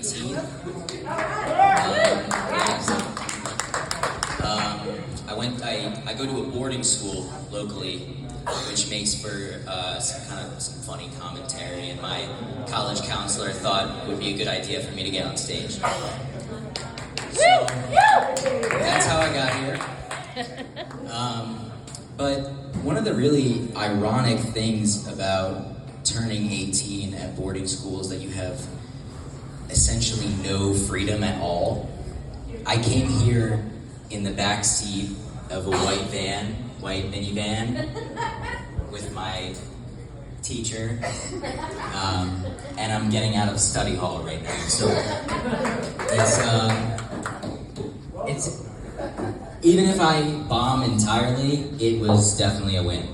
18. I go to a boarding school locally, which makes for some funny commentary, and my college counselor thought it would be a good idea for me to get on stage. So that's how I got here. But one of the really ironic things about turning 18 at boarding school is that you have essentially no freedom at all. I came here in the back seat of a white minivan, with my teacher, and I'm getting out of study hall right now. So it's even if I bomb entirely, it was definitely a win.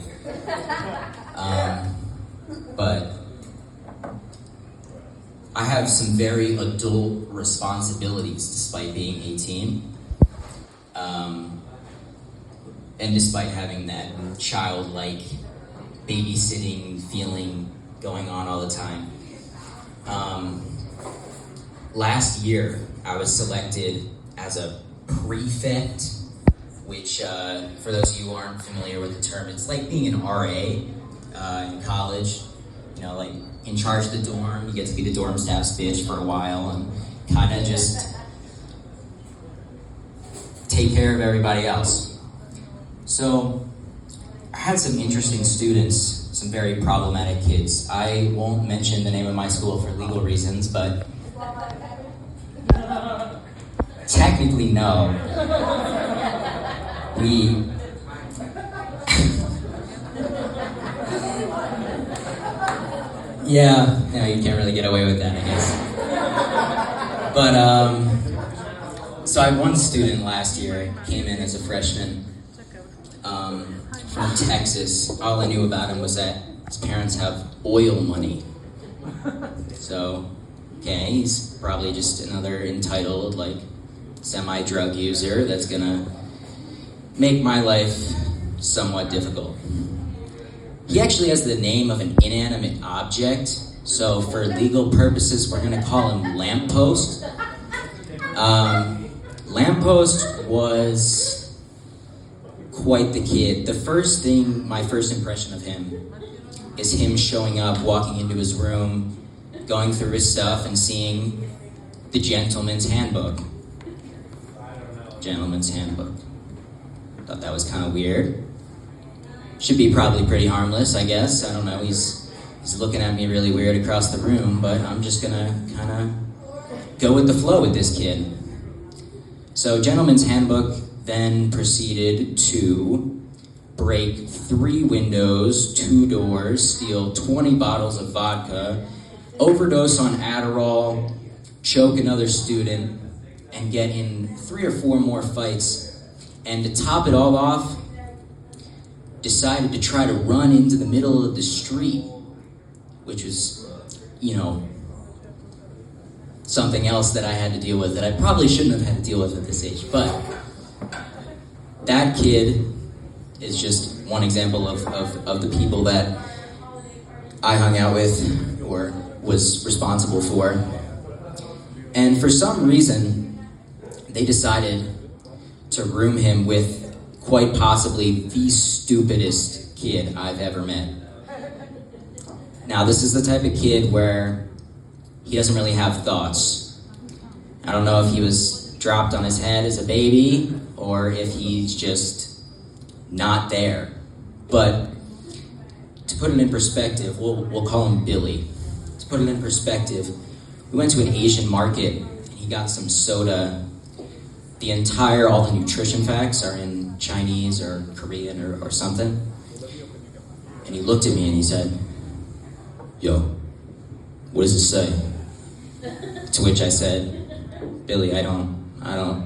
But I have some very adult responsibilities despite being 18. And despite having that childlike babysitting feeling going on all the time. Last year, I was selected as a prefect, which, for those of you who aren't familiar with the term, it's like being an RA in college. You know, like in charge of the dorm, you get to be the dorm staff's bitch for a while and kind of just take care of everybody else. So I had some interesting students, some very problematic kids. I won't mention the name of my school for legal reasons, but technically no. Yeah, you can't really get away with that, I guess. But, so I had one student last year, came in as a freshman, from Texas. All I knew about him was that his parents have oil money. So, okay, he's probably just another entitled, like, semi-drug user that's gonna make my life somewhat difficult. He actually has the name of an inanimate object, so for legal purposes, we're gonna call him Lamppost. Lamppost was quite the kid. My first impression of him is him showing up, walking into his room, going through his stuff, and seeing the Gentleman's Handbook. Gentleman's Handbook. Thought that was kind of weird. Should be probably pretty harmless, I guess. I don't know, he's looking at me really weird across the room, but I'm just gonna kind of go with the flow with this kid. So Gentleman's Handbook then proceeded to break 3 windows, 2 doors, steal 20 bottles of vodka, overdose on Adderall, choke another student, and get in 3 or 4 more fights. And to top it all off, decided to try to run into the middle of the street, which was, something else that I had to deal with that I probably shouldn't have had to deal with at this age. But that kid is just one example of the people that I hung out with or was responsible for. And for some reason, they decided to room him with quite possibly the stupidest kid I've ever met. Now, this is the type of kid where he doesn't really have thoughts. I don't know if he was dropped on his head as a baby or if he's just not there. But to put it in perspective, we'll call him Billy. To put it in perspective, we went to an Asian market and he got some soda. All the nutrition facts are in Chinese or Korean or something. And he looked at me and he said, "Yo, what does this say?" To which I said, "Billy, I don't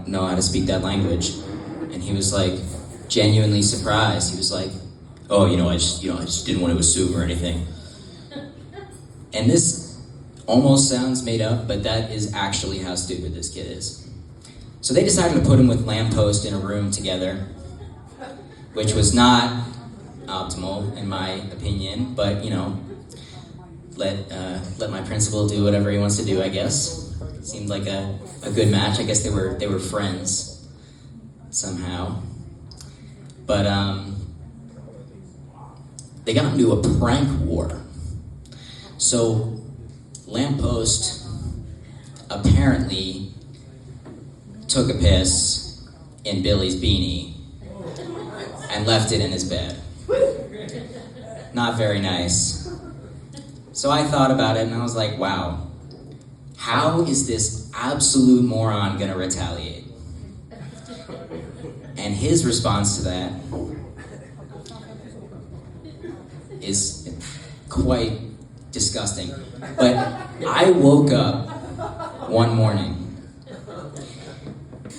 know how to speak that language." And he was like, genuinely surprised. He was like, "Oh, I just didn't want to assume or anything." And this almost sounds made up, but that is actually how stupid this kid is. So they decided to put him with Lamppost in a room together, which was not optimal in my opinion, but let my principal do whatever he wants to do, I guess. Seemed like a good match. I guess they were friends somehow. But they got into a prank war. So Lamppost apparently took a piss in Billy's beanie and left it in his bed. Not very nice. So I thought about it and I was like, wow, how is this absolute moron gonna retaliate? And his response to that is quite disgusting. But I woke up one morning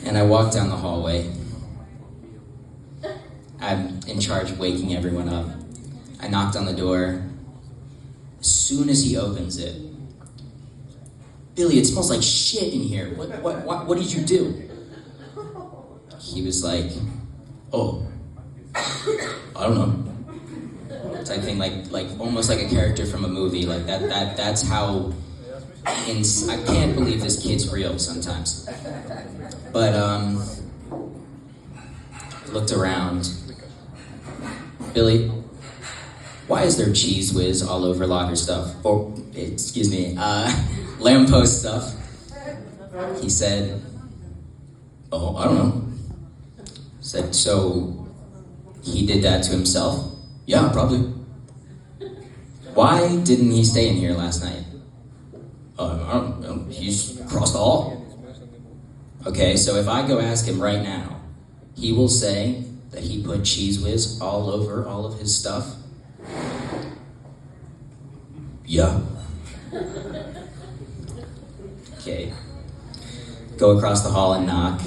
and I walked down the hallway. I'm in charge of waking everyone up. I knocked on the door. As soon as he opens it, Billy, it smells like shit in here. What did you do? He was like, oh, I don't know. Type thing, like almost like a character from a movie. Like that's how. I can't believe this kid's real sometimes. But looked around. Billy, why is there cheese whiz all over locker stuff? Or, excuse me, Lamppost stuff? He said, oh, I don't know. Said, so he did that to himself? Yeah, probably. Why didn't he stay in here last night? I don't know, he's across the hall. Okay, so if I go ask him right now, he will say that he put cheese whiz all over all of his stuff? Yeah. Okay. Go across the hall and knock.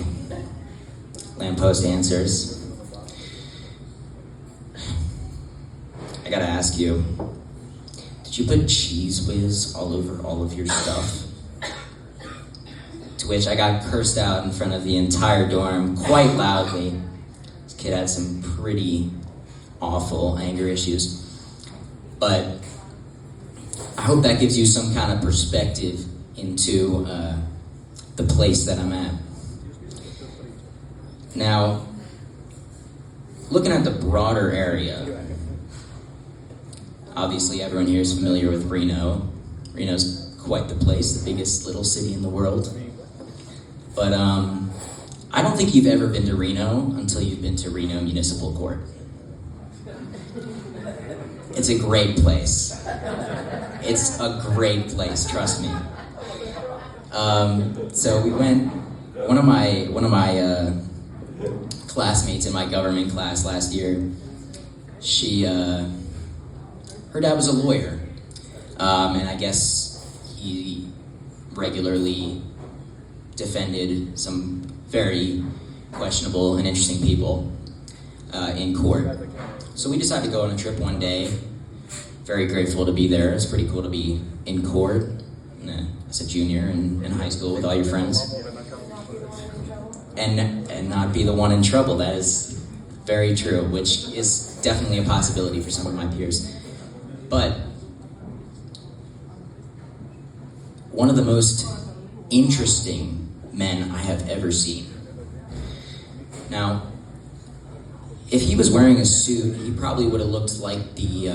Lamppost answers. I gotta ask you, did you put cheese whiz all over all of your stuff? To which I got cursed out in front of the entire dorm quite loudly. This kid had some pretty awful anger issues. But I hope that gives you some kind of perspective into the place that I'm at. Now, looking at the broader area, obviously everyone here is familiar with Reno. Reno's quite the place, the biggest little city in the world. But I don't think you've ever been to Reno until you've been to Reno Municipal Court. It's a great place. It's a great place, trust me. So we went, one of my classmates in my government class last year, her dad was a lawyer. And I guess he regularly defended some very questionable and interesting people in court. So we decided to go on a trip one day. Very grateful to be there. It's pretty cool to be in court as a junior in high school with all your friends. And not be the one in trouble. That is very true, which is definitely a possibility for some of my peers. But one of the most interesting men I have ever seen. Now, if he was wearing a suit, he probably would have looked like the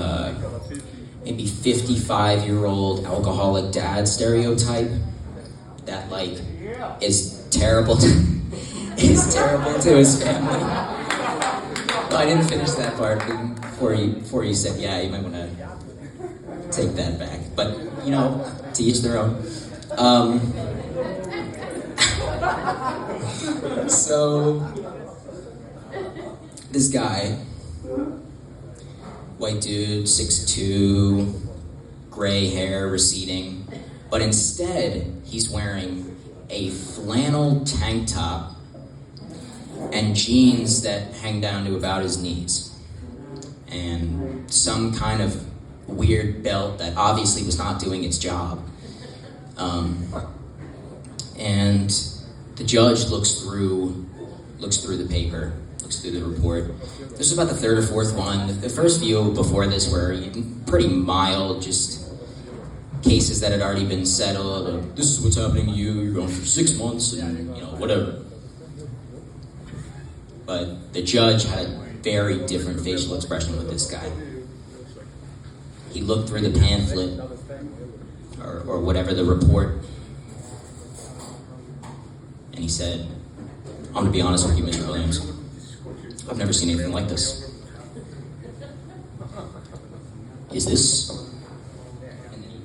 maybe 55-year-old alcoholic dad stereotype that like is terrible to his family. Well, I didn't finish that part before you said, yeah, you might want to take that back. But, you know, to each their own. So, this guy, white dude, 6'2", gray hair receding, but instead he's wearing a flannel tank top and jeans that hang down to about his knees, and some kind of weird belt that obviously was not doing its job. And the judge looks through the paper, looks through the report. This is about the third or fourth one. The first few before this were pretty mild, just cases that had already been settled. This is what's happening to you. You're going for 6 months, and whatever. But the judge had a very different facial expression with this guy. He looked through the pamphlet, or whatever the report, and he said, "I'm going to be honest with you, Mr. Williams. I've never seen anything like this. Is this?" And then he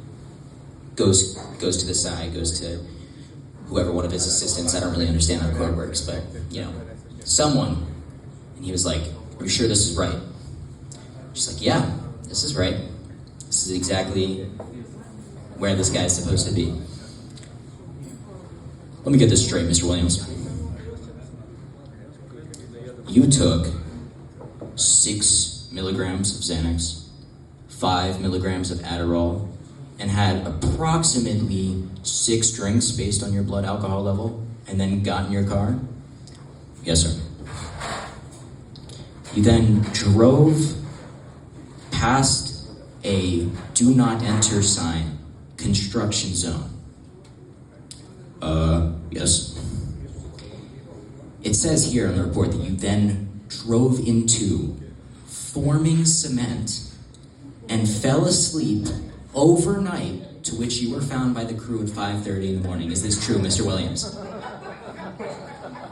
goes to the side, goes to whoever, one of his assistants. I don't really understand how court works, but someone. And he was like, "Are you sure this is right?" She's like, "Yeah, this is right. This is exactly where this guy is supposed to be." Let me get this straight, Mr. Williams. You took 6 milligrams of Xanax, 5 milligrams of Adderall, and had approximately 6 drinks based on your blood alcohol level, and then got in your car? Yes, sir. You then drove past a do not enter sign, construction zone. Yes. It says here on the report that you then drove into forming cement and fell asleep overnight, to which you were found by the crew at 5:30 in the morning. Is this true, Mr. Williams?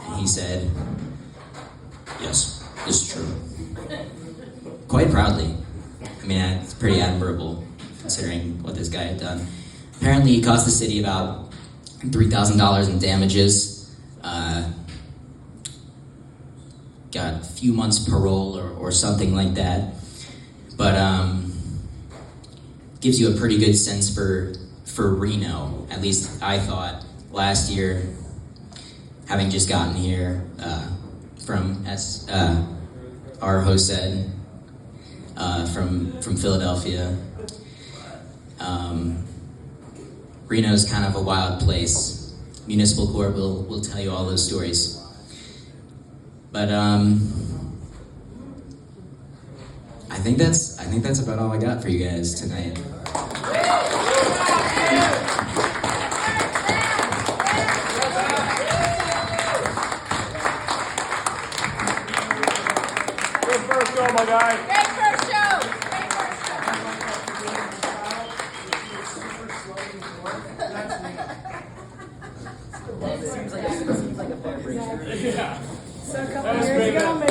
And he said, "Yes, this is true." Quite proudly. I mean, it's pretty admirable considering what this guy had done. Apparently, he cost the city about $3,000 in damages. Got a few months parole or something like that. But gives you a pretty good sense for Reno. At least I thought last year, having just gotten here from, as our host said, from Philadelphia. Reno's kind of a wild place. Municipal court will tell you all those stories. But I think that's about all I got for you guys tonight. Good first show, my guy. Great first show. Seems like a beverage. Yeah. So a couple years ago, my